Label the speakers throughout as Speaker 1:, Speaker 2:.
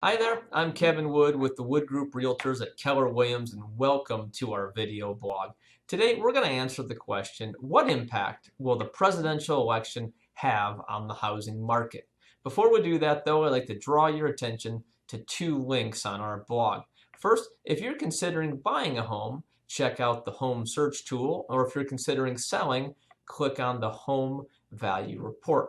Speaker 1: Hi there, I'm Kevin Wood with the Wood Group Realtors at Keller Williams, and welcome to our video blog. Today we're going to answer the question, what impact will the presidential election have on the housing market? Before we do that though, I'd like to draw your attention to two links on our blog. First, if you're considering buying a home, check out the home search tool, or if you're considering selling, click on the home value report.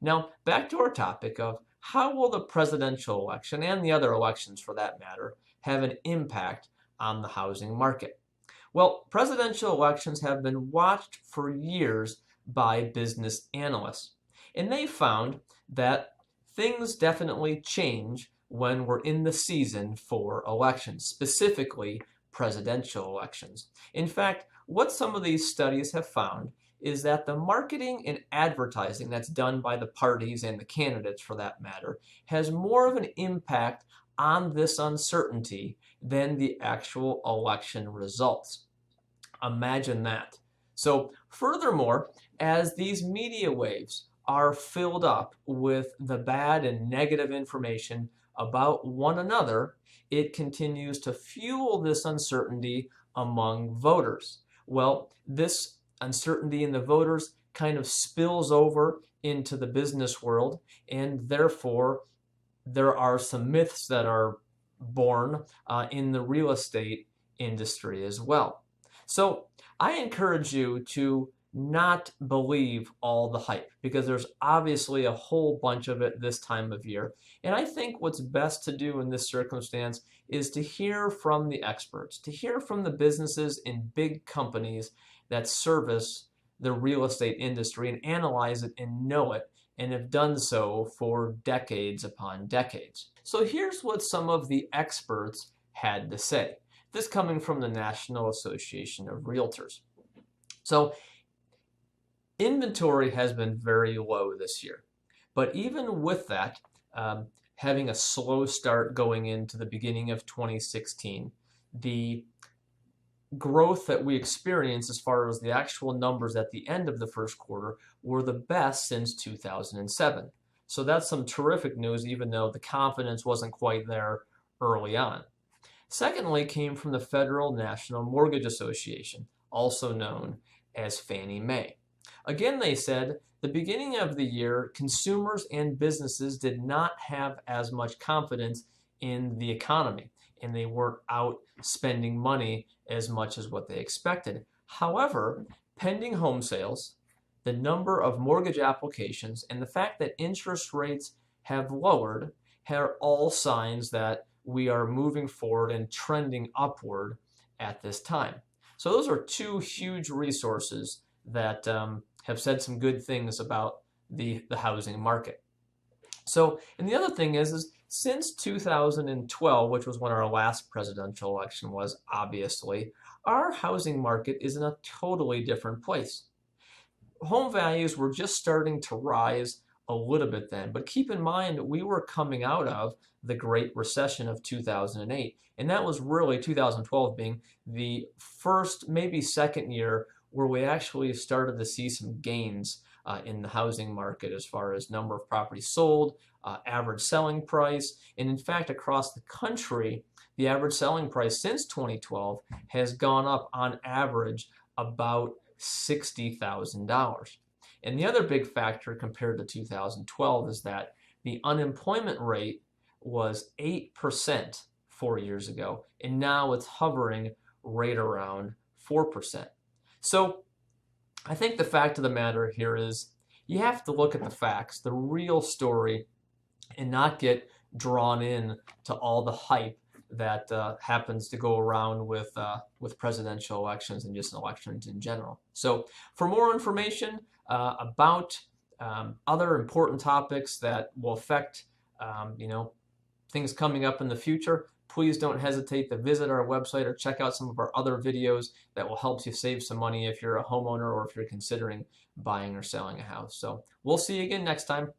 Speaker 1: Now, back to our topic of how will the presidential election, and the other elections for that matter, have an impact on the housing market? Well, presidential elections have been watched for years by business analysts, and they found that things definitely change when we're in the season for elections, specifically presidential elections. In fact, what some of these studies have found is that the marketing and advertising that's done by the parties and the candidates for that matter has more of an impact on this uncertainty than the actual election results. Imagine that. So furthermore, as these media waves are filled up with the bad and negative information about one another, it continues to fuel this uncertainty among voters. Well, this uncertainty in the voters kind of spills over into the business world, and therefore there are some myths that are born in the real estate industry as well. So I encourage you to not believe all the hype, because there's obviously a whole bunch of it this time of year. And I think what's best to do in this circumstance is to hear from the experts, to hear from the businesses in big companies that service the real estate industry and analyze it and know it, and have done so for decades upon decades. So here's what some of the experts had to say. This coming from the National Association of Realtors. So inventory has been very low this year, but even with that, having a slow start going into the beginning of 2016, the growth that we experienced as far as the actual numbers at the end of the first quarter were the best since 2007. So that's some terrific news, even though the confidence wasn't quite there early on. Secondly, came from the Federal National Mortgage Association, also known as Fannie Mae. Again, they said the beginning of the year, consumers and businesses did not have as much confidence in the economy, and they weren't out spending money as much as what they expected. However, pending home sales, the number of mortgage applications, and the fact that interest rates have lowered are all signs that we are moving forward and trending upward at this time. So those are two huge resources that have said some good things about the housing market. So, and the other thing is since 2012, which was when our last presidential election was, obviously, our housing market is in a totally different place. Home values were just starting to rise a little bit then, but keep in mind we were coming out of the Great Recession of 2008, and that was really 2012 being the first, maybe second year where we actually started to see some gains in the housing market as far as number of properties sold, average selling price, and in fact across the country, the average selling price since 2012 has gone up on average about $60,000. And the other big factor compared to 2012 is that the unemployment rate was 8% 4 years ago, and now it's hovering right around 4%. So I think the fact of the matter here is you have to look at the facts, the real story, and not get drawn in to all the hype that happens to go around with presidential elections and just elections in general. So for more information about other important topics that will affect things coming up in the future, please don't hesitate to visit our website or check out some of our other videos that will help you save some money if you're a homeowner or if you're considering buying or selling a house. So we'll see you again next time.